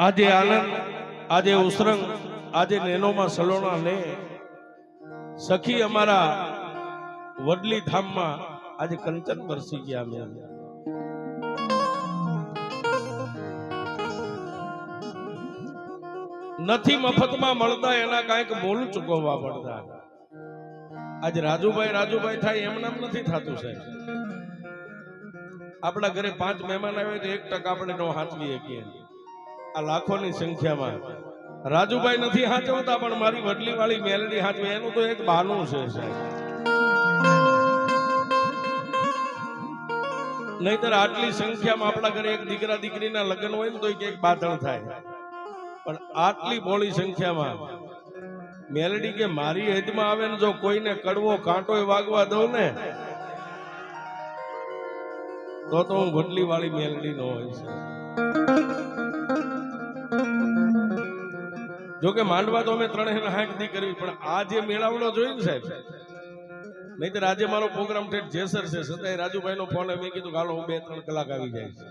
આજે આનંદ, આજે ઉસરંગ, આજે નેનોમાં સલોણા ને સખી અમારા વડલી ધામમાં આજે કંચન વરસી ગયા અમે. નથી મફતમાં મળતા, એના કાંઈક મોલ ચૂકવવા પડતા. આજે રાજુભાઈ થાય એમ નામ નથી થતું સાહેબ. આપણા ઘરે 5 મહેમાન આવે તો 1% આપણે નો હાચવી શકીએ. આ લાખોની સંખ્યામાં રાજુભાઈ નથી હાચવતા, પણ મારી વડલી વાળી મેલડી હાચવે એનું તો એક બહાનું છે સાહેબ. નહીતર આટલી સંખ્યામાં આપણા ઘરે એક દીકરા દીકરીના લગ્ન હોય ને તો એક બાધણ થાય, પણ આટલી મોડી સંખ્યામાં મેલડી કે મારી હેદમાં આવે ને જો કોઈને કડવો કાંટોય વાગવા દઉં ને તો હું વડલી વાળી મેલડી નો હોય છે. જોકે માંડવા તો અમે 360 દી કરવી, પણ આ જે મેળાવડો જોયું ને સાહેબ, નહીતર આજે મારો પ્રોગ્રામ ઠેઠ જેસર છે, છતાંય રાજુભાઈ નો ફોન મેં કીધું હાલો હું 2-3 કલાક આવી જાય છે.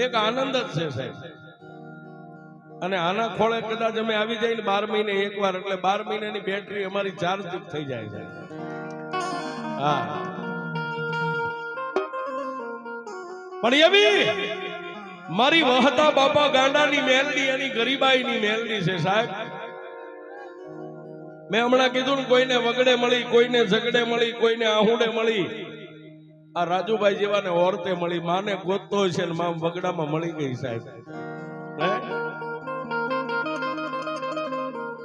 એક આનંદ જ છે સાહેબ. અને આના ખોળે કદાચ અમે આવી જાય ને 12 મહિને એકવાર, એટલે 12 મહિનાની બેટરી અમારી ચાર્જ થઈ જાય છે. હા, પણ એવી મારી વહતા બાપા ગાંડાની મેલડી, એની ગરીબાઈની મેલડી છે સાહેબ. મેં હમણાં કીધું ને, કોઈને વગડે મળી, કોઈને ઝગડે મળી, કોઈને આહુડે મળી, આ રાજુભાઈ જેવાને ઓરતે મળી. માને ગોતતો છે ને માં વગડામાં મળી ગઈ સાહેબ.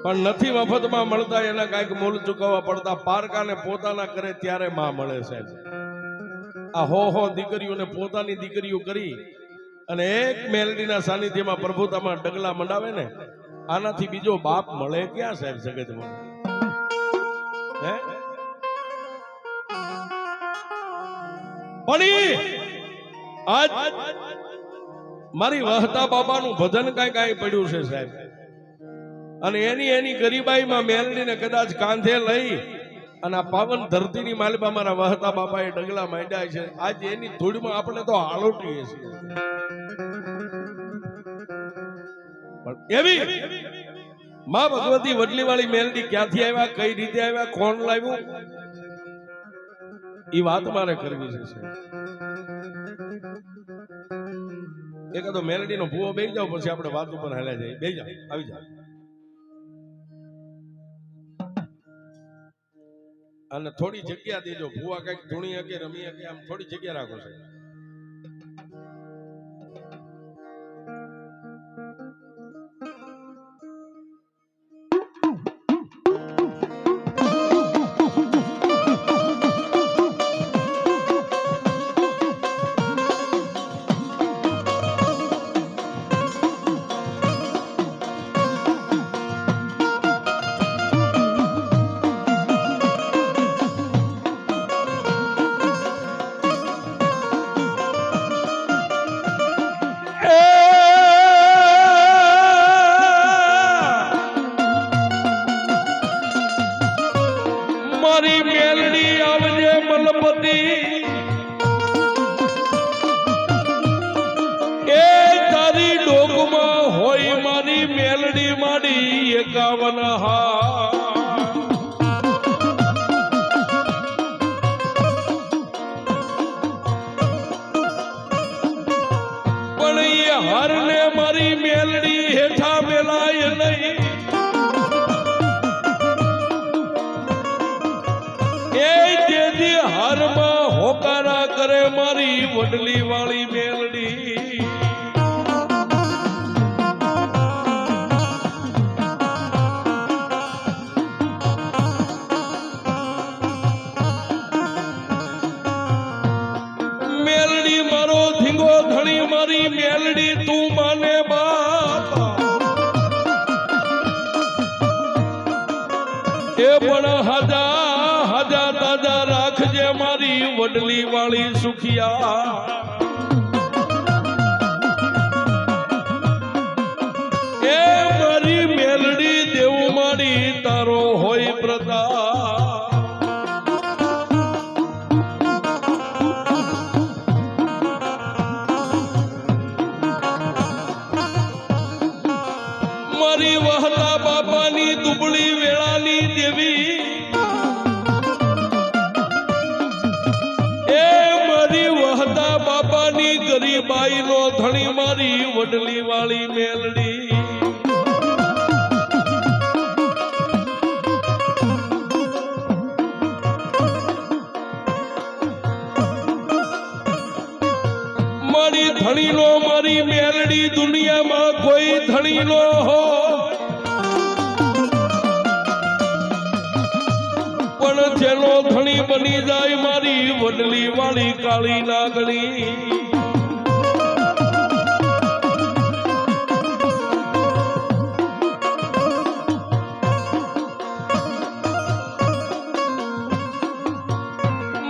પણ નથી મફતમાં મળતા, એના કાંઈક મૂલ ચૂકવવા પડતા. પારકાને પોતાના કરે ત્યારે માં મળે સાહેબ. આ હો દીકરીઓને પોતાની દીકરીઓ કરી અને એક મેલડીના સાનિધ્યમાં પ્રભુતામાં ડગલા મંડાવે ને, આનાથી બીજો બાપ મળે ક્યાં સાહેબ જગતમાં? પણ આજ મારી વહતા બાબાનું ભજન કાંઈ પડ્યું છે સાહેબ. અને એની ગરીબાઈમાં મેલડીને કદાચ કાંધે લઈ અને આ પાવન ધરતીની માલિબા મારા વહતા બાપાએ ડગલા માંડ્યા છે. આજ એની ધૂળમાં આપણે તો આલોટીએ છીએ. એવી માં ભગવતી વડલી વાળી મેલડી ક્યાંથી આવ્યા, કઈ રીતે આવ્યા, કોણ લાવ્યું, એ વાત મારે કરવી છે. એકાદો મેલડી નો ભૂવો બેસી જાવ, પછી આપણે વાત ઉપર હાલ્યા જઈએ. બેસી જાવ, આવી જાવ. અને થોડી જગ્યા દેજો. ભૂવા કઈક ધૂણી હકે, રમી હકે, આમ થોડી જગ્યા રાખો છે. મારી મેલડી આવજે મલપતિ, એ તારી ડોકમાં હોય મારી મેલડી માડી 51 હાથ. પણ એ હારને મારી મેલડી હેઠા મેલાય નહીં. હારમાં હોકારા કરે મારી વડલી વાળી મેલડી. મેલડી મારો ધીંગો ધણી, મારી મેલડી તું માને બાપા. એ પણ હજા દાદા રાખજે મારી વડલી વાળી સુખિયા. એ મારી મેલડી દેવું મારી તારો હોય પ્રતાપ. ભાઈ નો ધણી મારી વડલી વાળી મેલડી મારી ધણી નો મારી મેલડી દુનિયામાં કોઈ ધણી નો હો પણ જેનો ધણી બની જાય મારી વડલી વાળી કાળી નાગણી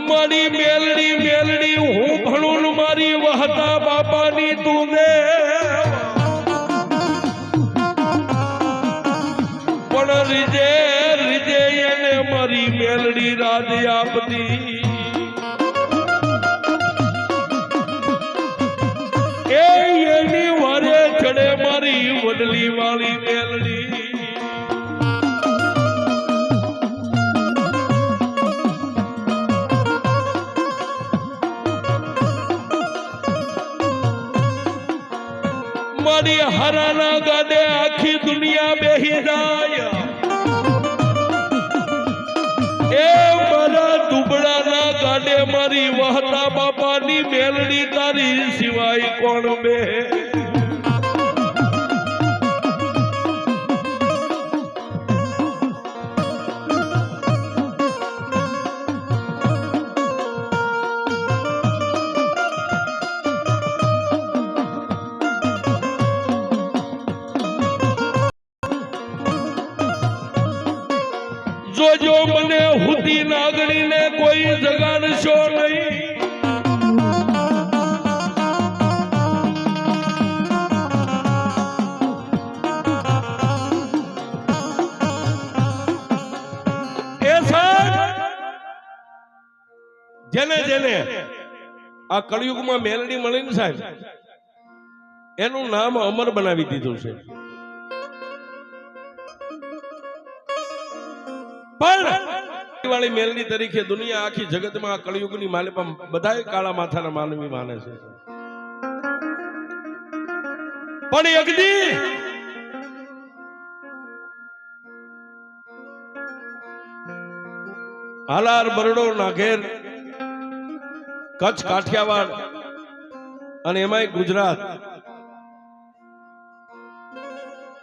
મારી મેલડી મેલડી હું ભણું મારી વહતા બાપાની તું દે પણ રીજે રીજે એને મારી મેલડી રાજ આપતી એની વારે ચડે મારી વડલી વાળી મેલડી મારી હરાના ગાડે આખી દુનિયા બેહી જાય એ મારા દુબળાના ગાડે મારી વહતા બાપાની મેલડી તારી સિવાય કોણ બે જોજો મને હુતી નાગણીને કોઈ જગાડશો નહીં એ સાહેબ જેને જેને આ કળિયુગમાં મેલડી મળી ને સાહેબ એનું નામ અમર બનાવી દીધું છે વાળી મેલડી તરીકે દુનિયા આખી જગતમાં કળિયુગની માલિપા બધાય કાળા માથાના માનવી માને છે પણ એકદી હાલાર બરડો નાઘેર કચ્છ કાઠિયાવાડ અને એમાંય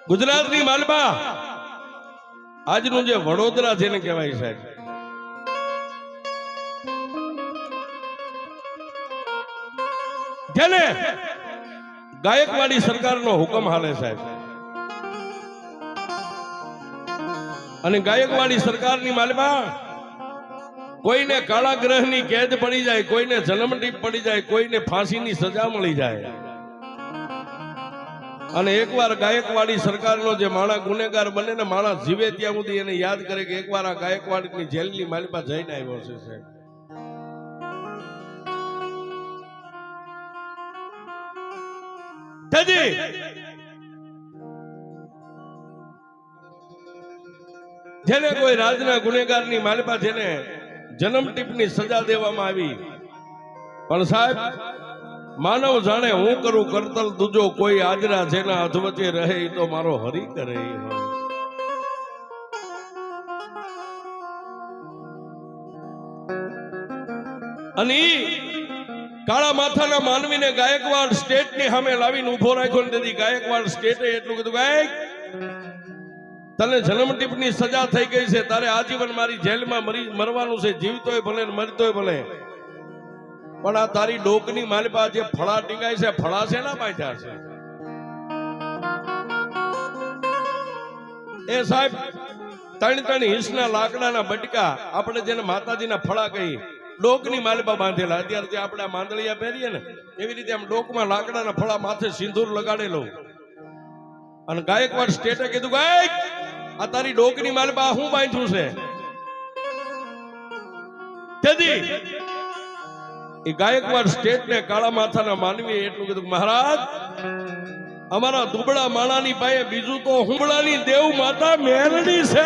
ગુજરાતની માલપા આજનું જે વડોદરા જેને કહેવાય સાહેબ જેને ગાયકવાડી સરકારનો હુકમ હાલે સાહેબ અને ગાયકવાડી સરકારની માલમાં કોઈને કાળા ગ્રહની કેદ પડી જાય કોઈને જન્મટીપ પડી જાય કોઈને ફાંસીની સજા મળી જાય અને એકવાર ગાયકવાડી સરકારનો જે માણા ગુનેગાર બને ને માણા જીવે ત્યાં સુધી એને યાદ કરે કે એકવાર આ ગાયકવાડીની જેલની માલિપા જઈને આવ્યો છે સાહેબ જેને કોઈ રાજના ગુનેગારની માલિપા જેને જન્મટીપની સજા દેવામાં આવી પણ સાહેબ માનવ જાણે હું કરું કરતલ તુજો કોઈ આજરા જેના અધવચે રહે એ તો મારો હરી કરે અને કાળા માથાના માનવીને ગાયકવાડ સ્ટેટની સામે લાવીને ઉભો રાખ્યો ને તેથી ગાયકવાડ સ્ટેટે એટલું કીધું ગાયક તને જન્મટીપની સજા થઈ ગઈ છે તારે આજીવન મારી જેલમાં મરવાનું છે જીવતોય ભલે મરતોય ભલે પણ આ તારી ડોકની માલિપા જે ફળા ટીંગાય છે ફળા છે ના બાંધ્યા છે એ સાહેબ 3 ઇંચના લાકડાના બટકા આપણે જેને માતાજીના ફળા કહી ડોકની માલિપા બાંધેલા અત્યારે જે આપણે માંદળિયા પહેરીએ ને એવી રીતે આમ ડોકમાં લાકડાના ફળા માથે સિંદૂર લગાડેલો અને ગાયકવાડ સ્ટેટે કીધું ગાયક આ તારી ડોકની માલિપા હું બાંધ્યું છે તેથી એ ગાયકવાડ સ્ટેટ ને કાળા માથાના માનવી એટલું કીધું મહારાજ અમારા દુબળા માણાની પાસે બીજું તો હુંબળાની દેવ માતા મેલડી છે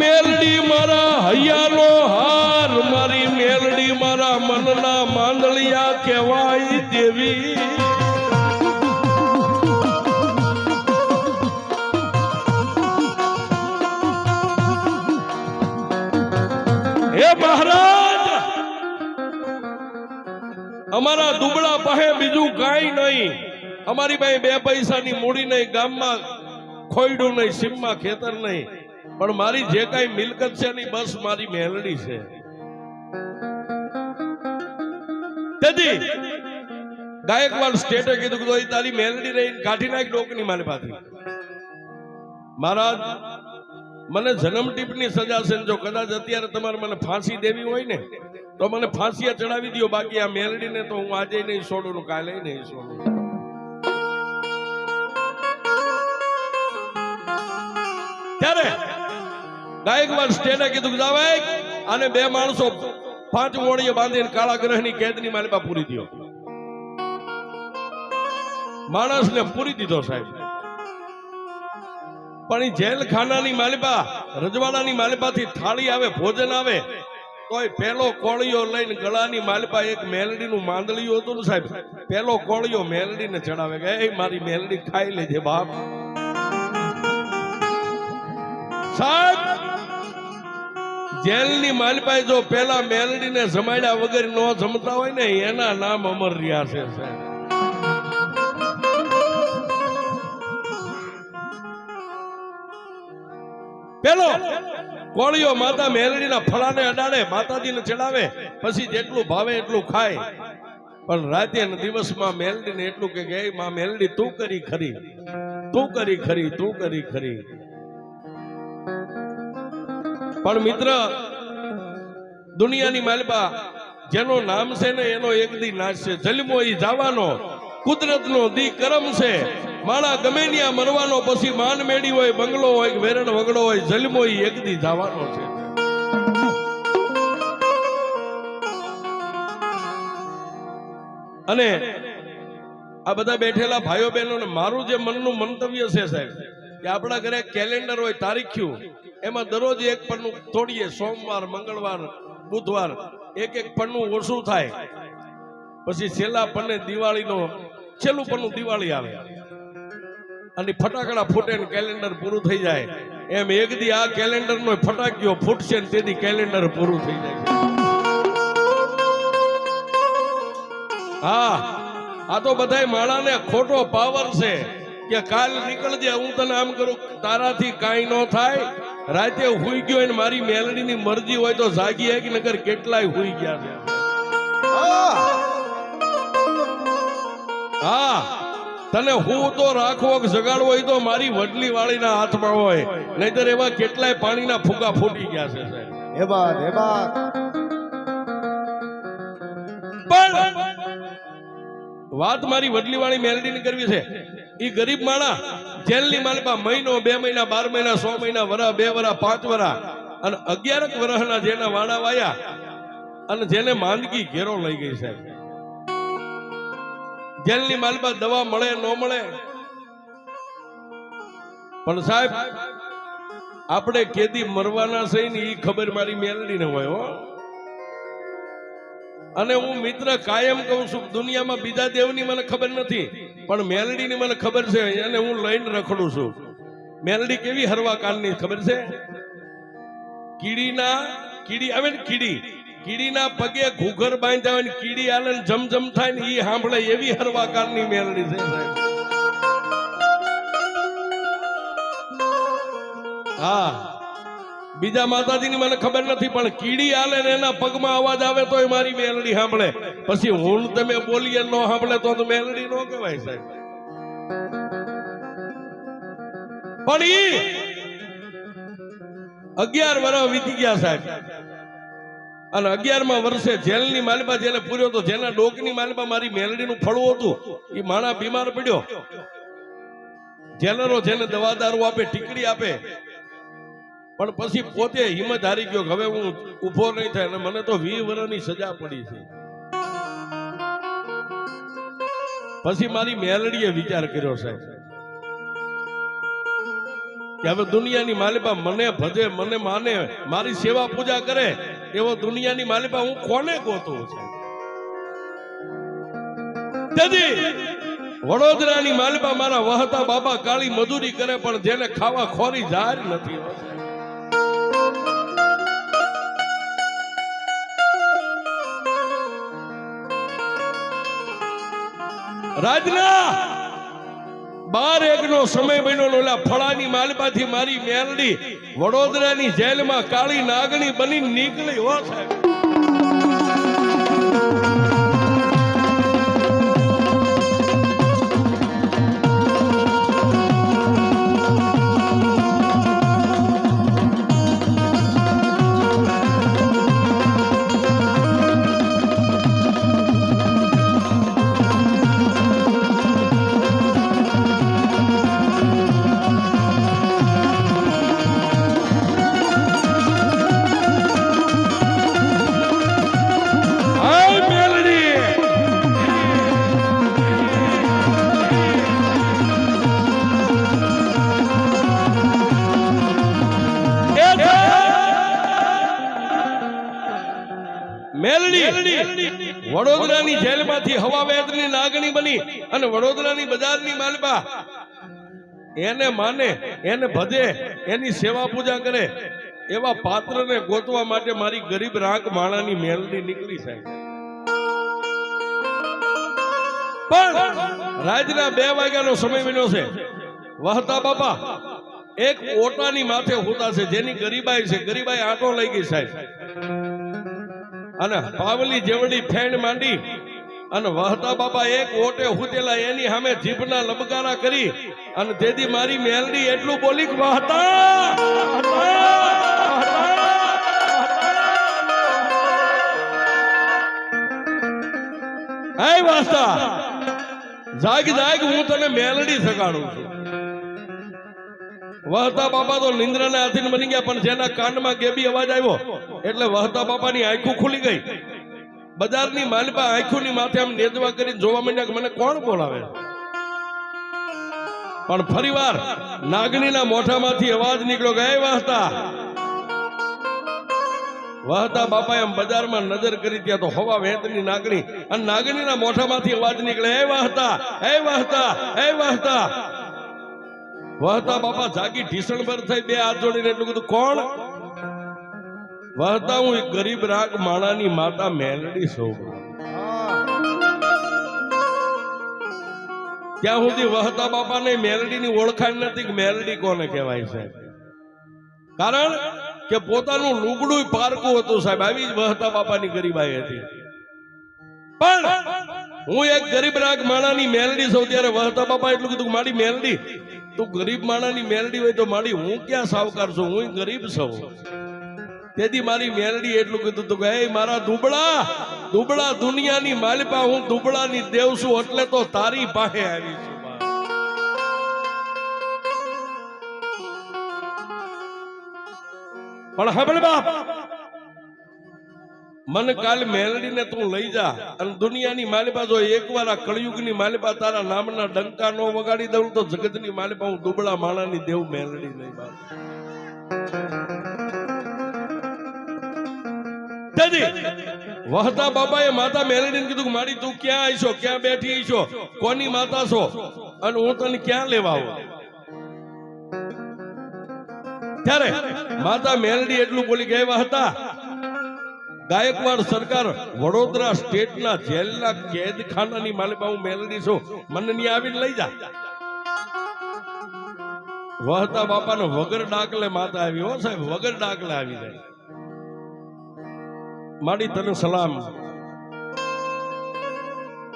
મેલડી મારા હૈયાનો હાર, મારી મેલડી મારા મનના માંદલિયા કહેવાય દેવી. હે મહારાજ, અમારા દુબળા પાસે બીજું કાંઈ નહીં, અમારી પાસે 2 પૈસાની મૂડી નહીં, ગામમાં ખોયડું નહીં, સીમમાં ખેતર નહીં, પણ મારી જે કાંઈ મિલકત છે ની બસ મારી મેલડી છે. તેથી ગાયકવાડ સ્ટેટે કીધું કે તારી મેલડી રહીને કાઢી નાખ ડોકની મારી પાસે. મહારાજ, મને જન્મ ટીપની સજા છે, જો કદાચ અત્યારે તમારે મને ફાંસી દેવી હોય ને તો મને ફાંસી ચડાવી દો, બાકી આ મેલડીને તો હું આજે નહીં છોડું, કાલે નહીં છોડું. ત્યારે ગાયકવાડ સ્ટેટે કીધું કે જાવ આને 2 માણસો 5 ઓળીએ બાંધીને કાળા ગ્રહની કેદની માલિપા પૂરી દો. માણસને પૂરી દીધો સાહેબ. પણ એ જેલ ખાનાની માલિપા, રજવાડાની માલિપાથી થાળી આવે, ભોજન આવે, તોય પેલો કોળિયો લઈને ગળાની માલિપા એક મેલડીનું માંદલિયું હતું ને સાહેબ, પેલો કોળિયો મેલડીને ચડાવે કે એ મારી મેલડી ખાઈ લેજે બાપ. સાહેબ, જેલની માલિપાએ જો પેલા મેલડીને જમાડ્યા વગર ન જમતા હોય ને એના નામ અમર રહ્યા છે સાહેબ. પેલો કોળિયો માતા મેલડીના ફળાને અડાડે, માતાજીને ચડાવે, પછી જેટલું ભાવે એટલું ખાય. પણ રાતે અને દિવસમાં મેલડીને એટલું કે માં મેલડી તું કરી ખરી, તું કરી ખરી, તું કરી ખરી. પણ મિત્ર, દુનિયાની માલિપા જેનો નામ છે ને એનો એક દી નાશ છે. જન્મો ઈ જવાનો, કુદરતનો દી કરમ છે. માણા ગમે ત્યાં મરવાનો, પછી માન મેડી હોય, બંગલો હોય, વેરણ વગડો હોય, જન્મો ઈ એક દી જવાનો છે. અને આ બધા બેઠેલા ભાઈઓ બહેનો, મારું જે મનનું મંતવ્ય છે સાહેબ, કે આપણા ઘરે કેલેન્ડર હોય, તારીખ્યું, એમાં દરરોજ એક પન્નું તોડીએ. સોમવાર, મંગળવાર, બુધવાર એક પન્નું ઓછું થાય, પછી છેલ્લા પન્ને દિવાળીનો છેલ્લું પન્નું દિવાળી આવે અને ફટાકડા ફૂટે ને કેલેન્ડર પૂરું થઈ જાય. એમ એક દી આ કેલેન્ડર નો ફટાક્યો ફૂટશે ને તેથી કેલેન્ડર પૂરું થઈ જાય. હા, આ તો બધાય માણાને ખોટો પાવર છે કે કાલ નીકળજે, હું તને આમ કરું, તારાથી કાંઈ ન થાય. રાતે હુઈ ગયો અને મારી મેલડીની મરજી હોય તો જાગી કે નગર કેટલાય હુઈ ગયા છે. હા, તને હું તો રાખવો કે જગાડવો હોય તો મારી વડલી વાળીના હાથમાં હોય, નહીતર એવા કેટલાય પાણીના ફૂગા ફૂટી ગયા છે સાહેબ. પણ વાત મારી વડલી વાળી મેલડીની કરવી છે. ઈ ગરીબ માણા જેલની માલિપા મહિનો, 2 મહિના, 12 મહિના, 100 મહિના, વરા, 2 વરા, 5 વરા અને 11 વર્ષના જેના વાણા વાયા અને જેને માંદગી ઘેરો લઈ ગઈ સાહેબ. જેલની માલિપા દવા મળે ન મળે, પણ સાહેબ આપણે કેદી મરવાના છે ને ઈ ખબર મારી મેલડીને હોય હો. અને હું મિત્ર કાયમ કહું છું, દુનિયામાં બીજા દેવની મને ખબર નથી, પણ મેલડીની મને ખબર છે, અને હું લઈને રખડું છું. મેલડી કેવી હરવા કાનની ખબર છે? કીડી આવે ને, કીડીના પગે ઘૂઘર બાંધ્યા હોય ને કીડી આલે ને જમજમ થાય ને ઈ સાંભળે, એવી હરવા કાનની મેલડી છે સાહેબ. હા, બીજા માતાજીની મને ખબર નથી, પણ કીડી આલે ને એના પગમાં અવાજ આવે તો મારી મેલડી સાંભળે. પછી હું તમે બોલીએ ન સાંભળે તો મેલડી નો કહેવાય સાહેબ. પણ ઈ 11 વર્ષ વીતી ગયા સાહેબ, અને 11મા વર્ષે જેલની માલિપા જેને પૂર્યો તો, જેના ડોકની માલિપા મારી મેલડીનું ફળવું હતું, એ માણા બીમાર પડ્યો. જેલરો જેને દવા દારૂ આપે, ટીકડી આપે, પણ પછી પોતે હિંમત હારી ગયો, હવે હું ઉભો નહીં થાય, અને મને તો 20 વર્ષની સજા પડી છે. પછી મારી મેલડીએ વિચાર કર્યો સાહેબ કે હવે દુનિયાની માલિપા મને ભજે, મને માને, મારી સેવા પૂજા કરે એવો દુનિયાની માલિપા હું કોને ગોતું છે? વડોદરાની માલિપા મારા વહતા બાબા કાળી મજૂરી કરે પણ જેને ખાવા ખોરી જાર નથી. રાજના 12 નો સમય બન્યો. ઓલા ફળાની માલિપાથી મારી મેલડી વડોદરાની જેલમાં કાળી નાગણી બની નીકળી. હો સાહેબ, વડોદરાની જેલમાંથી હવાવેદની નાગણી બની અને વડોદરાની બજારની માલપા એને માને, એને ભજે, એની સેવા પૂજા કરે એવા પાત્રને ગોતવા માટે મારી ગરીબ રાંક માણાની મેલડી નીકળી સાહેબ. પણ રાતના 2 વાગ્યાનો સમય બન્યો છે. વહતા બાપા એક ઓટાની માથે હોતા છે, જેની ગરીબાઈ છે. ગરીબાઈ આંટો લઈ ગઈ સાહેબ અને પાવલી જેવડી ફેણ માંડી અને વહતા બાપા એક ઓટે હુતેલા એની સામે જીભના લબકારા કરી અને તેથી મારી મેલડી એટલું બોલી કે વહતા હે વહતા જાગ જાગ, હું તને મેલડી સગાડું છું. વહતા બાપા તો નિંદ્રાના આધીન બની ગયા પણ જેના કાનમાં ગેબી અવાજ આવ્યો એટલે વહતા બાપાની આંખો ખુલી ગઈ. બજારની માલિપા આંખોની માથે આમ નેદવા કરીને જોવા માંડ્યા કે મને કોણ બોલાવે. પણ ફરીવાર નાગણીના મોઢામાંથી અવાજ નીકળ્યો કે હે વહતા. વહતા બાપાએ આમ બજારમાં નજર કરી ત્યાં તો હવા વેતની નાગણી અને નાગણીના મોઢામાંથી અવાજ નીકળે હે વહતા, હે વહતા, હે વહતા. વહતા બાપા જાગી ઢીસણ ભર થઈ 2 હાથ જોડીને એટલું કીધું કોણ? વહતા હું ગરીબ રાગ માણાની માતા મેલડી છું. ત્યાં સુધી વહતા બાપાને મેલડીની ઓળખાણ નથી કે મેલડી કોને કહેવાય છે. કારણ કે પોતાનું લુગડું પારકું હતું સાહેબ. આવી જ વહતા બાપાની ગરીબાઈ હતી. પણ હું એક ગરીબ રાગ માણાની મેલડી છું. ત્યારે વહતા બાપા એટલું કીધું મારી મેલડી તું ગરીબ માણાની મેલડી હોય તો મારી હું ક્યાં સાવકાર છું, હું ગરીબ છું. તેથી મારી મેલડી એટલું કીધું હતું કે હે મારા દુબળા દુબળા દુનિયાની માલિપા, હું દુબળાની દેવ છું એટલે તો તારી પાસે આવી છું. પણ હવે બાપ મને કાલ મેલડીને તું લઈ જા અને દુનિયાની માલિપા જો એકવાર આ કળયુગની માલિપા તારા નામના ડંકા નો વગાડી દઉં તો જગતની માલિપા હું દુબળા માણાની દેવ મેલડી નહીં બાપ. વહતા બાપાએ માતા મેલડીને કીધું મારી તું ક્યાં આવી છો, ક્યાં બેઠી આવી છો, કોની માતા છો અને હું તને ક્યાં લેવા આવું? ત્યારે માતા મેલડી એટલું બોલી ગયા હતા ગાયકવાડ સરકાર વડોદરા સ્ટેટના જેલના કેદખાનાની માલિપા હું મેલડી છું, મને ત્યાં આવીને લઈ જા. વહતા બાપાનો વગર ડાકલે માતા આવી. હો સાહેબ, વગર ડાકલે આવી જાય. માડી તને સલામ.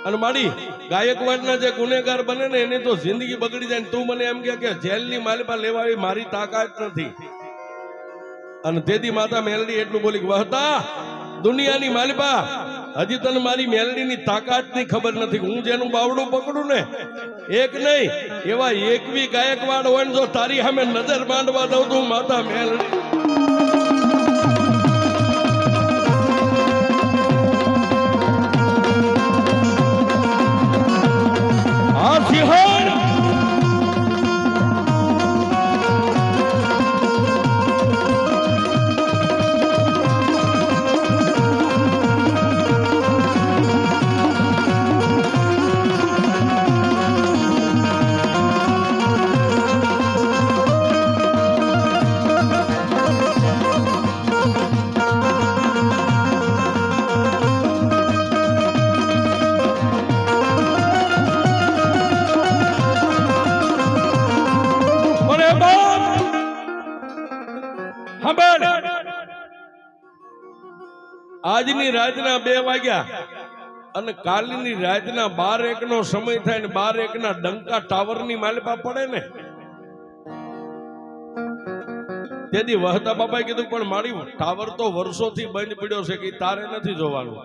અને માડી ગાયકવાડના જે ગુનેગાર બને ને એની તો જિંદગી બગડી જાય. તું મને એમ કે જેલની માલિપા લેવા આવી મારી તાકાત નથી. અને તેથી માતા મેલડી એટલું બોલી વહતા દુનિયાની માલિપા હજી તને મારી મેલડીની તાકાતની ખબર નથી. હું જેનું બાવડું પકડું ને એક નહીં એવા 21 ગાયકવાડ હોય ને જો તારી સામે નજર માંડવા દઉં તું માતા મેલડી. સાંભળ, આજની રાતના 2 વાગ્યા અને કાલની રાતના 12:01 નો સમય થાય ને 12:01 ના ડંકા ટાવરની માલપા પડે ને તેથી વહતા બાપાએ કીધું પણ મારી ટાવર તો વર્ષોથી બંધ પડ્યો છે કે તારે નથી જોવાનું.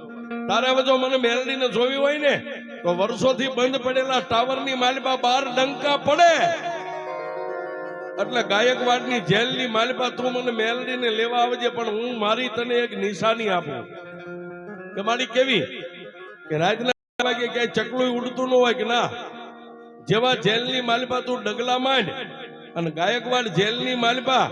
તારે હવે જો મને મેલડીને જોવી હોય ને તો વર્ષોથી બંધ પડેલા ટાવરની માલપા 12 ડંકા પડે એટલે ગાયકવાડની જેલની માલપા તું મને મેલડીને લેવા આવજે. પણ હું મારી તને એક નિશાની આપું કે મારી કેવી કે રાતના વાગે ક્યાંય ચકલું ઉડતું ન હોય કે ના. જેવા જેલની માલપા તું ડગલા માંડ અને ગાયકવાડ જેલની માલપા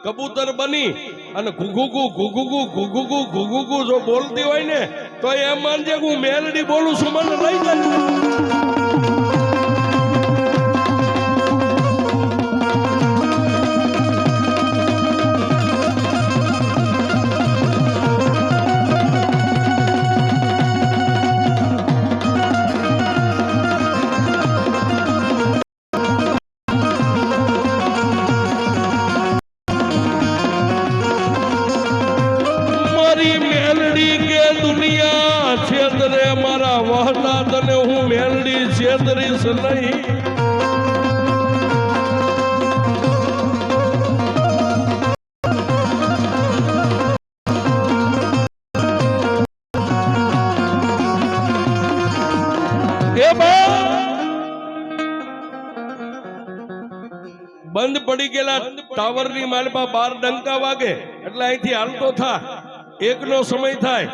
કબૂતર બની અને ઘુઘુગુ ઘુઘુગુ ઘુઘુગુ ઘુઘુગુ જો બોલતી હોય ને તો એમ માનજે હું મેલડી બોલું છું, મને લઈ જાય. તને હું મેલડી છેતરીશ નહીં. બંધ પડી ગયેલા ટાવરની માલપા 12 ડંકા વાગે એટલે અહીંથી હાલતો થા 1 નો સમય થાય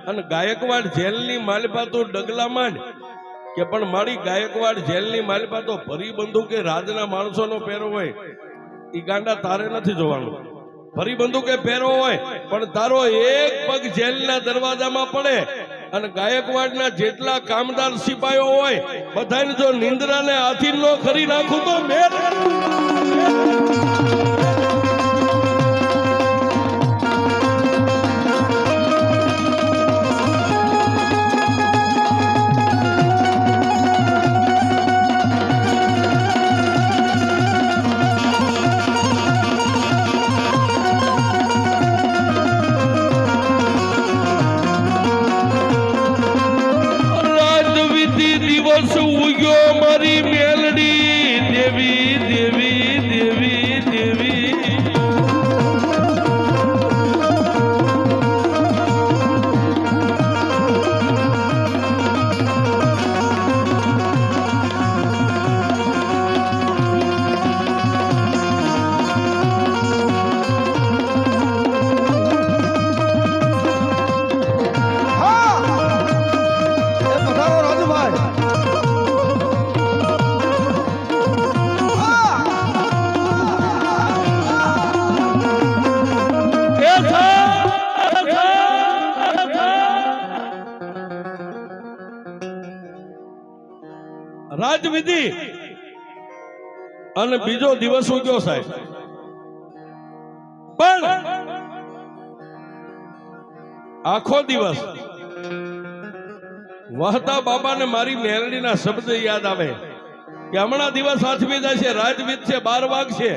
અને ગાયકવાડ જેલની માલપા તો ડગલા માંડ કે પણ મારી ગાયકવાડ જેલની માલપા તો ભરી બંદૂકે રાજના માણસોનો પહેરો હોય ઈ ગાંડા તારે નથી જોવાનું. ભરી બંદૂકે પહેરો હોય પણ તારો એક પગ જેલના દરવાજામાં પડે અને ગાયકવાડના જેટલા કામદાર સિપાહીઓ હોય બધાને જો નિંદ્રાને હાથી નો ખરી નાખું તો મેર. મારી મેલડી દેવી દેવી દેવી દેવી રાજવિધિ અને બીજો દિવસ ઉગ્યો સાહેબ. પણ આખો દિવસ વહતા બાબાને મારી મેલડીના શબ્દ યાદ આવે કે હમણાં દિવસ આથમી જાય છે, રાજવિધ છે, 12 વાગશે.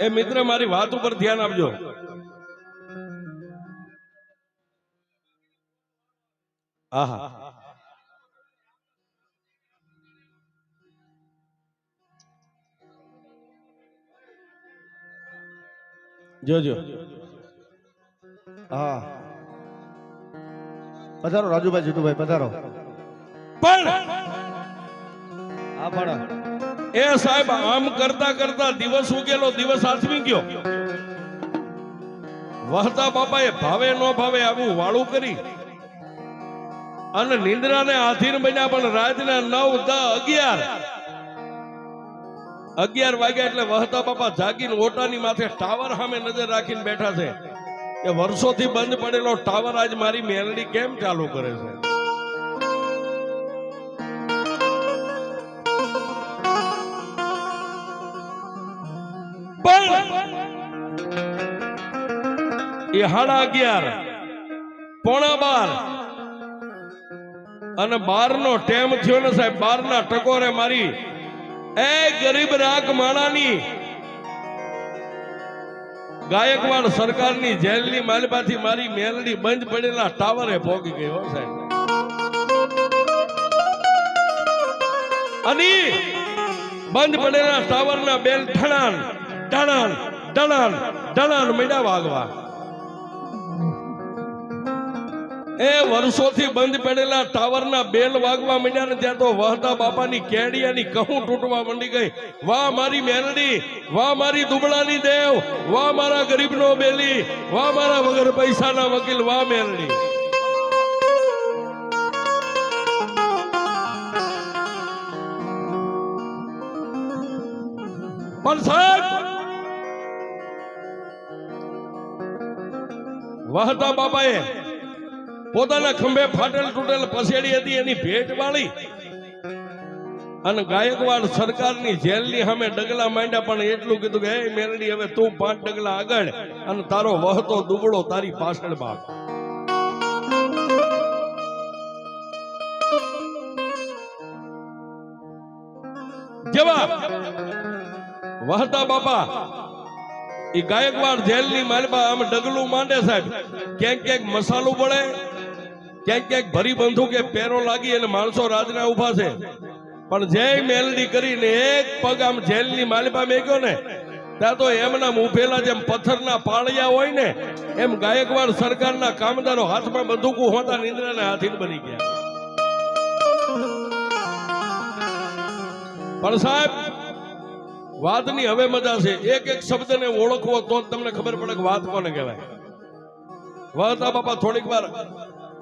એ મિત્ર મારી વાત ઉપર ધ્યાન આપજો. આહા જોજો. હા પધારો રાજુભાઈ જીતુભાઈ પધારો. પણ હા પણ એ સાહેબ આમ કરતા કરતા દિવસ ઉગેલો, દિવસ આથમી ગયો. વહતા બાપાએ ભાવે નો ભાવે આવું વાળું કરી અને નિંદ્રાને આધીન બન્યા. પણ રાતના 9, 10, 11 વાગ્યા એટલે વહતા બાપા જાગીને ઓટાની માથે ટાવર સામે નજર રાખીને બેઠા છે કે વર્ષોથી બંધ પડેલો ટાવર આજ મારી મેલડી કેમ ચાલુ કરે છે. એ 11:30 પોણા 12 અને 12 નો ટેમ થયો ને સાહેબ, 12 ના ટકોરે મારી એ ગરીબ રાખ માણાની ગાયકવાડ સરકારની જેલની માલપાથી મારી મેલડી બંધ પડેલા ટાવરે પહોંચી ગઈ હો સાહેબ. અને બંધ પડેલા ટાવરના બેલ ઠણાન ઢણાન ઢણાન ઢણાન મીડા વાગવા. એ વર્ષોથી બંધ પડેલા ટાવરના બેલ વાગવા માંડ્યા ને ત્યાં તો વહતા બાપાની કેડિયાની કહું તૂટવા માંડી ગઈ. વાહ મારી મેલડી, વાહ મારી દુબળાની દેવ, વાહ મારા ગરીબનો બેલી, વાહ મારા વગર પૈસાના વકીલ, વાહ મેલડી. પણ સાહેબ વહતા બાપાએ પોતાના ખંભે ફાટેલ તૂટેલ પસેડી હતી એની ભેટ વાળી અને ગાયકવાડ સરકારની જેલની સામે ડગલા માંડ્યા. પણ એટલું કીધું કે હે મેલડી, હવે તું 5 ડગલા આગળ અને તારો વહતો દુબળો તારી પાછળ ભાગ. જેવા વહતા બાપા એ ગાયકવાડ જેલની માલપા આમ ડગલું માંડે સાહેબ, ક્યાંક ક્યાંક મસાલું પડે, ક્યાંક ક્યાંક ભરી બંદૂકે પેરો લાગી અને માણસો રાજના ઉભા છે. પણ જય મેલડી કરીને એક પગ આમ જેલની માલપા મેક્યો ને ત્યાં તો એમના ઉભેલા જેમ પથ્થરના પાળિયા હોય ને એમ ગાયકવાડ સરકારના કામદારો હાથમાં બંદૂકો હોતા નિંદ્રાના હાથીન બની ગયા. પણ સાહેબ વાતની હવે મજા છે. એક એક શબ્દને ઓળખવો તો જ તમને ખબર પડે કે વાત કોને કહેવાય. વહતા બાપા થોડીક વાર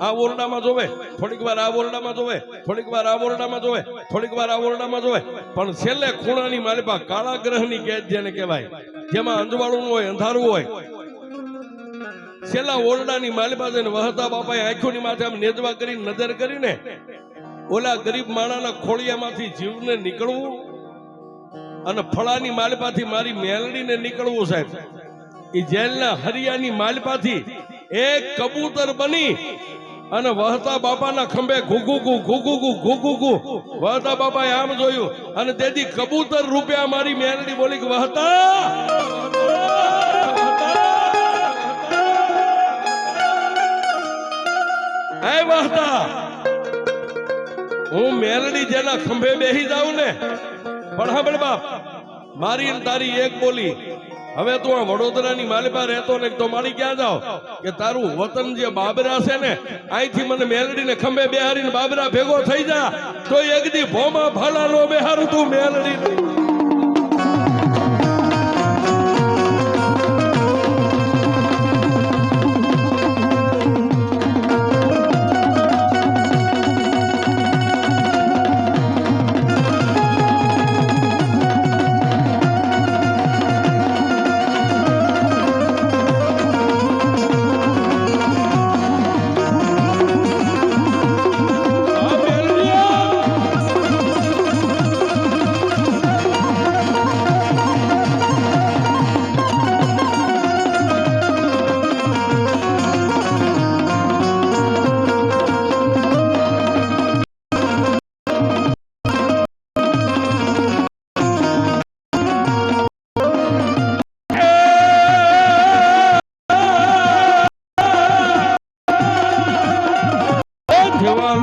આ ઓરડામાં જોવે, થોડીક વાર આ ઓરડામાં જોવે, થોડીક વાર આ ઓરડામાં જોવે, થોડીક વાર આ ઓરડામાં જોવે, પણ છેલ્લે ખૂણાની માલિપા કાળા ગ્રહની કેદ જેને કહેવાય, જેમાં અંજવાળું હોય, અંધારું હોય, છેલ્લા ઓરડાની માલિપા જઈને વહતા બાપાએ આંખોની માથે આમ નેજવા કરીને નજર કરીને ઓલા ગરીબ માણાના ખોળિયામાંથી જીવને નીકળવું અને ફળાની માલપાથી મારી મેલડીને નીકળવું સાહેબ. એ જેલના હરિયાની માલપાથી એક કબૂતર બની અને વહતા બાપાના ખંભે ઘુઘુગુ ઘુઘુગુ ઘુઘુગુ વહતા બાપાએ આમ જોયું અને તેથી કબૂતર રૂપે મારી મેલડી બોલી કે વહતા હે વહતા, હું મેલડી જેના ખંભે બેહી જાઉં ને, પણ હા બાપ મારી તારી એક બોલી. હવે તું આ વડોદરાની માલપા રહેતો ને તો મારી ક્યાં જાવ કે તારું વતન જે બાબરા છે ને અહીંથી મને મેલડીને ખંભે બેહારીને બાબરા ભેગો થઈ જા તો એક દી ભોમાં ભાલા નો બેહારું તું મેલડી.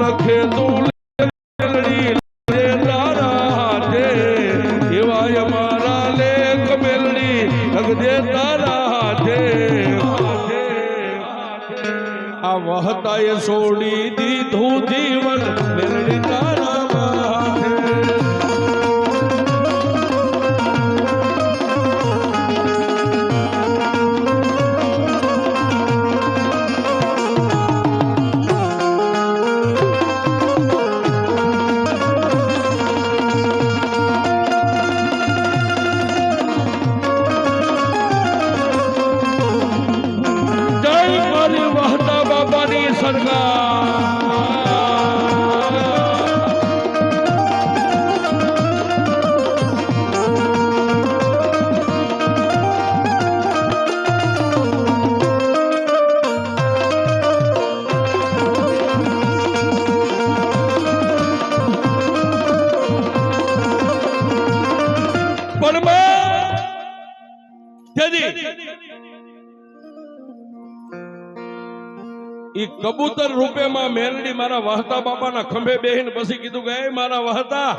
લખે તું મેલડી લે તારા હાથે, એવાય મારા લેખ મેલડી લખજે તારા હાથે. આ વહતાએ છોડી દીધું જીવન મેલડી તારા હાથે. ઈ કબૂતર રૂપે માં મેલડી મારા વહતા બાપાના ખંભે બેહીને પછી કીધું કે એ મારા વહતા,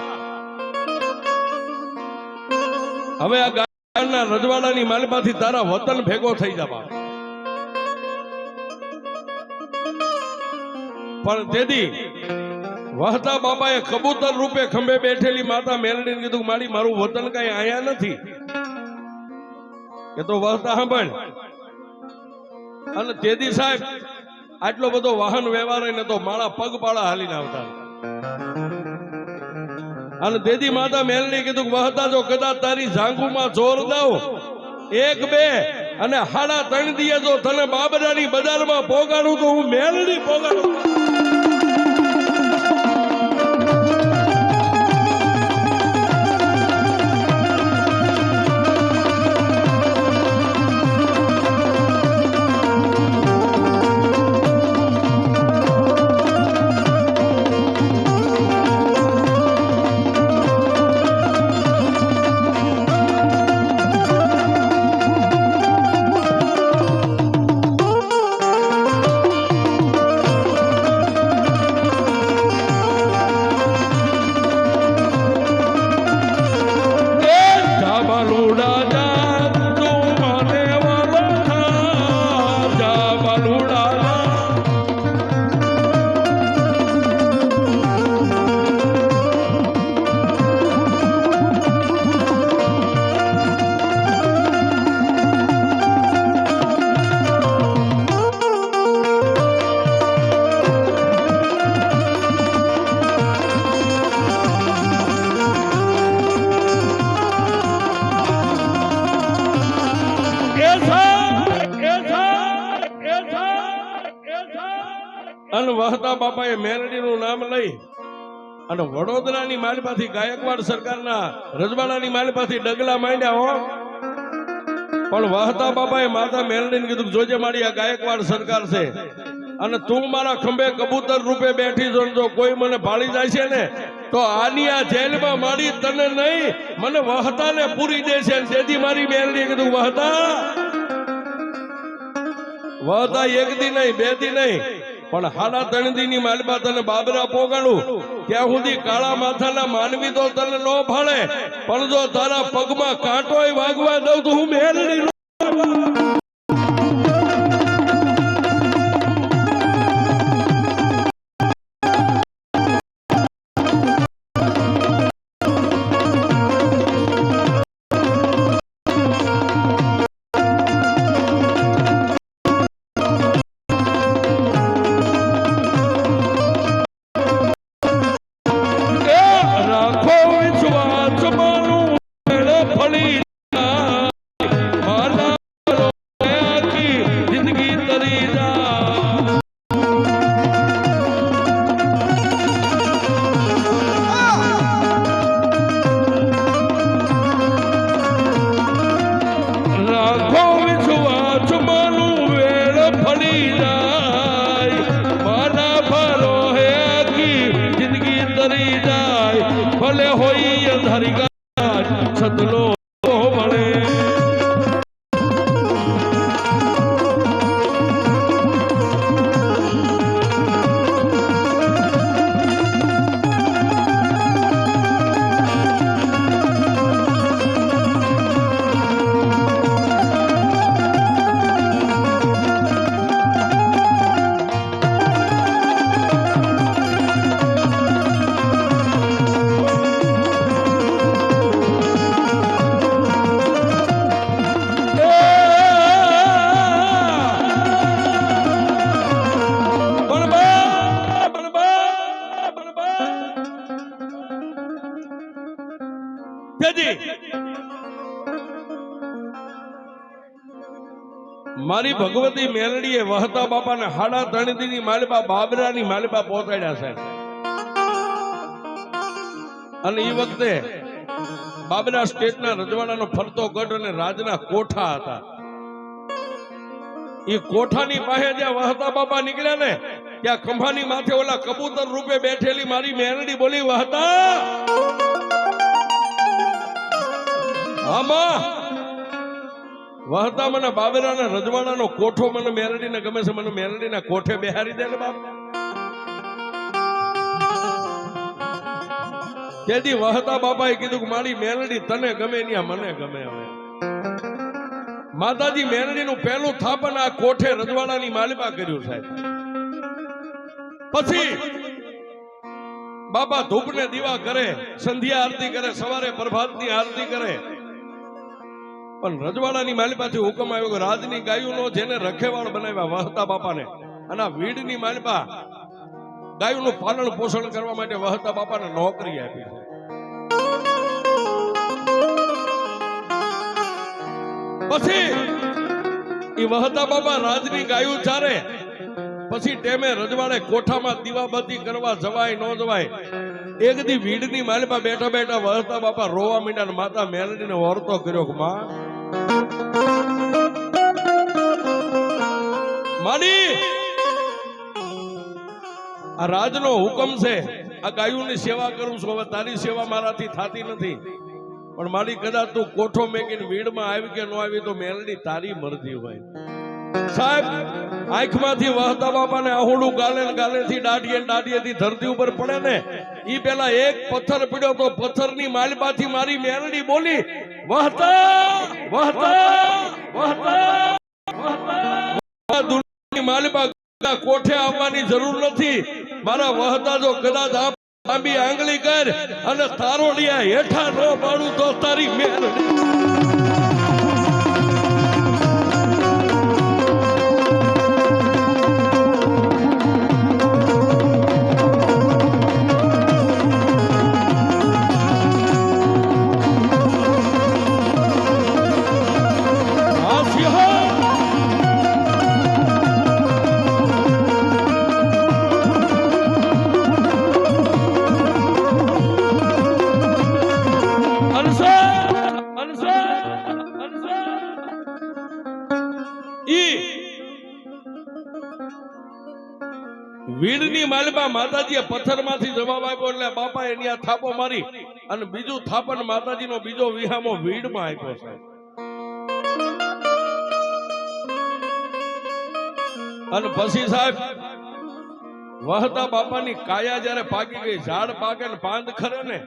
હવે આ ગાયના રજવાડાની માલમાંથી તારા વતન ભેગો થઈ જવા. પણ તેથી વહતા બાપાએ કબૂતર રૂપે ખંભે બેઠેલી માતા મેલડીને કીધું મારી મારું વતન કઈ આયા નથી. કે તો વહતા સાંભળ. અને તેદી સાહેબ આટલો બધો વાહન વ્યવહાર ને તો માળા પગપાળા હાલીને આવતા. અને તેદી માતા મેલડી કીધું વહતા જો કદાચ તારી જાંઘુમાં જોર દઉં 1 2 અને 3.5 દીએ જો તને બાબરાની બજારમાં પોગાડું તો હું મેલડી પોગાડું. અને વહતા બાપાએ મેલડીનું નામ લઈ અને વડોદરાની માલમાંથી ગાયકવાડ સરકારના રજવાડાની માલમાંથી ડગલા માંડ્યા હો. પણ વહતા બાપાએ માતા મેલડીને કીધું જોજે મારી આ ગાયકવાડ સરકાર છે અને તું મારા ખંભે કબૂતર રૂપે બેઠી છો. જો કોઈ મને ભાળી જાય છે ને તો આની આ જેલમાં મારી તને નહીં મને વહતાને પૂરી દેશે. તેથી મારી મેલડીએ કીધું વહતા 1 દી નહીં 2 દી નહીં પણ 3.5 દીની માલબા તને બાબરા પોગાડું. ત્યાં સુધી કાળા માથાના માનવી તો તને ન ભાળે, પણ જો તારા પગમાં કાંટોય વાગવા દઉં તો હું મેલડી. ભલે હોય અંધારી ગાજ છતલો મળે. મારી ભગવતી મેલડીએ વહતા બાપાને 3.5 દીની માલબા બાબરાની માલબા પહોંચાડ્યા છે. અને એ વખતે બાબરા સ્ટેટના રજવાડાનો ફરતો ગઢ અને રાજના કોઠા હતા. એ કોઠાની પાસે જ્યાં વહતા બાપા નીકળ્યા ને ત્યાં ખંભાની માથે ઓલા કબૂતર રૂપે બેઠેલી મારી મેલડી બોલી વહતા આમાં વહતા મને બાબેરાના રજવાડાનો કોઠો મને મેલડીને ગમે છે, મને મેલડીના કોઠે બેહારી દે ને બાપ. તેથી વહતા બાપાએ કીધું કે મારી મેલડી તને ગમે ને મને ગમે. હવે માતાજી મેલડીનું પહેલું થાપન આ કોઠે રજવાડાની માલિપા કર્યું સાહેબ. પછી બાપા ધૂપને દીવા કરે, સંધ્યા આરતી કરે, સવારે પ્રભાતની આરતી કરે. પણ રજવાડાની માલિપાથી હુકમ આવ્યો કે રાજની ગાયોનો જેને રખેવાળ બનાવ્યા વહતા બાપાને, અને વીડની માલિપા ગાયોનું પાલન પોષણ કરવા માટે વહતા બાપાને નોકરી આપી છે. પછી એ વહતા બાપા રાજની ગાયો ચારે. પછી ટેમે રજવાડે કોઠામાં દીવાબત્તી કરવા જવાય ન જવાય. એક દી વીડની માલિપા બેઠા બેઠા વહતા બાપા રોવા માંડ્યા ને માતા મેલડીને વર્તો કર્યો કે માં માડી, આ રાજનો હુકમ છે, આ ગાયોની સેવા કરું છું, હવે તારી સેવા મારાથી થતી નથી. પણ મારી કદાચ તું કોઠો મેકીને વીડમાં આવી કે ન આવી તો મેલડી તારી મરજી હોય. સાહેબ આંખમાંથી વહતા બાપાને આહુડું ગાલે ગાલેથી દાઢીએથી ધરતી ઉપર પડે ને ઈ પેલા એક પથ્થર પડ્યો તો પથ્થરની માલિપાથી મારી મેલડી બોલી વહતા વહતા વહતા વહતા. દુનિયાની માલિપા કોઠે આવવાની જરૂર નથી. મારા વહતા જો કદાચ લાંબી આંગળી કર અને તારોડિયા હેઠા ન પાડું તો તારી મેલડી. વીડની માલિપા માતાજીએ પથ્થરમાંથી જવાબ આપ્યો એટલે બાપા એની આ થાપો મારી અને બીજું થાપન માતાજીનો બીજો વિહામો વીડમાં આપ્યો છે. અને પછી સાહેબ વહતા બાપાની કાયા જ્યારે પાકી ગઈ, ઝાડ પાકે ને પાંદ ખરે ને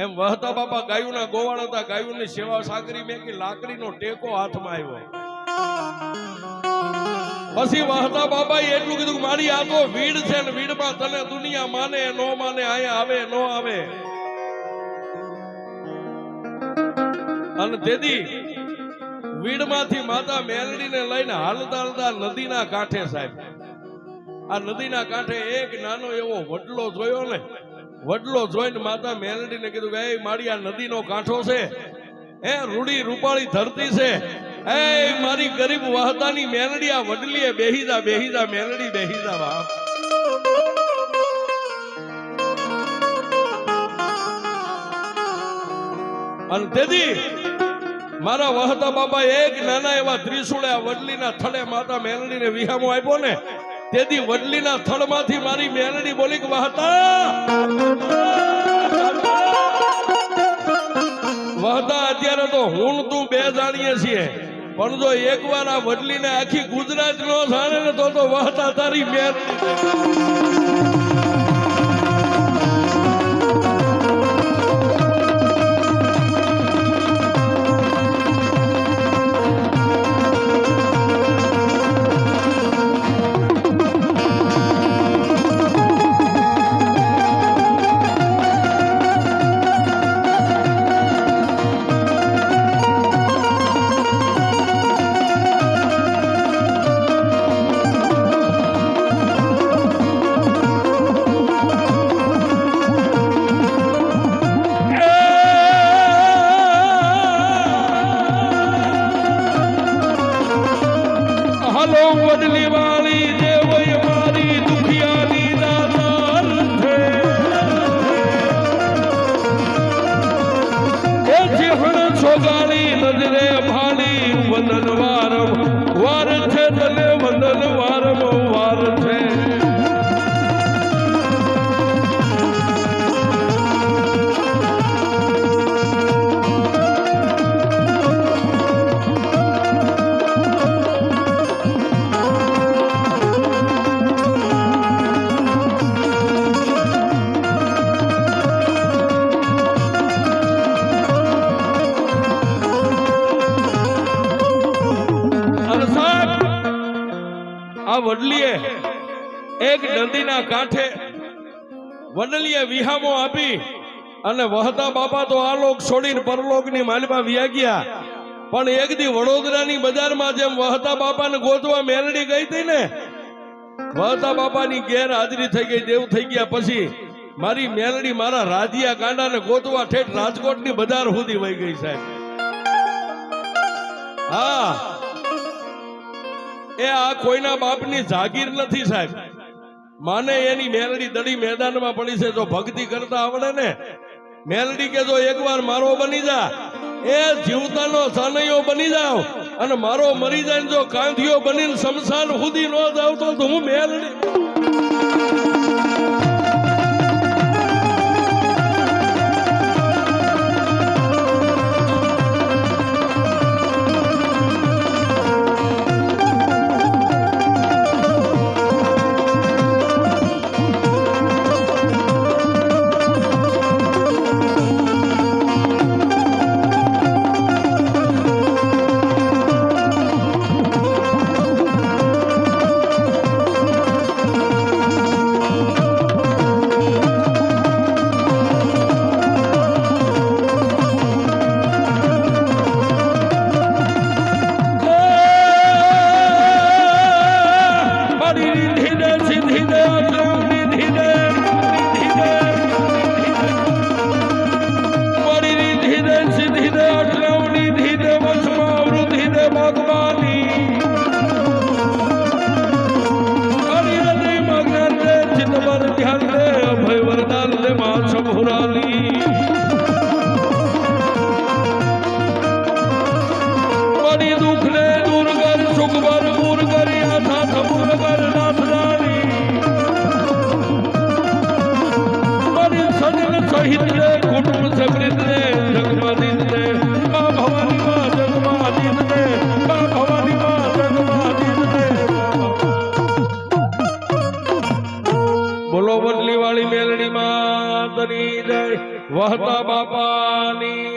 એમ વહતા બાપા ગાયોના ગોવાળ હતા, ગાયોની સેવા સાગરી મેકી લાકડીનો ટેકો હાથમાં આવ્યો. પછી વહતા બાપાએ એટલું કીધું કે મારી આ તો વીડ છે ને વીડમાં તને દુનિયા માને નો માને, આયા આવે નો આવે. અને તેથી વીડમાંથી માતા મેલડીને લઈને હાલતા હાલતા નદીના કાંઠે સાહેબ, આ નદીના કાંઠે એક નાનો એવો વડલો જોયો ને, વડલો જોઈને માતા મેલડીને કીધું કે એ મારી આ નદીનો કાંઠો છે, એ રૂડી રૂપાળી ધરતી છે, એ મારી ગરીબ વહતાની મેલડી આ વડલીએ બેહીજા બેહીજા મેલડી બેહીજા બાપ. અને તેથી મારા વહતા બાપા એક નાના એવા ત્રિશુળે આ વડલીના થડે માતા મેલડીને વિહામો આપ્યો ને, તેથી વડલીના થડમાંથી મારી મેલડી બોલી કે વહતા વહતા અત્યારે તો હું તું બે જાણીએ છીએ, પણ જો એકવાર આ વડલીને આખી ગુજરાત નો જાણે ને તો વહતા તારી મેલડી. આ વડલીએ એક નદીના કાંઠે વડલીએ વિહામો આપી અને વહતા બાપા તો આ લોક છોડીને પરલોકની માલમાં વ્યા ગયા. પણ એક દી વડોદરાની બજારમાં જેમ વહતા બાપાને ગોતવા મેલડી ગઈ હતી ને, વહતા બાપાની ગેરહાજરી થઈ ગઈ, દેવ થઈ ગયા. પછી મારી મેલડી મારા રાજિયા કાંડાને ગોતવા ઠેઠ રાજકોટની બજાર સુધી વહી ગઈ સાહેબ. હા, એ આ કોઈના બાપની જાગીર નથી સાહેબ. માને એની મેલડી દડી મેદાનમાં પડી છે. જો ભક્તિ કરતા આવડે ને, મેલડી કે જો એકવાર મારો બની જા, એ જીવતાનો સાનૈયો બની જાવ અને મારો મરી જાય ને જો કાંધિયો બનીને શમશાન સુધી ન જાવ તો હું મેલડી. વહતા બાપાની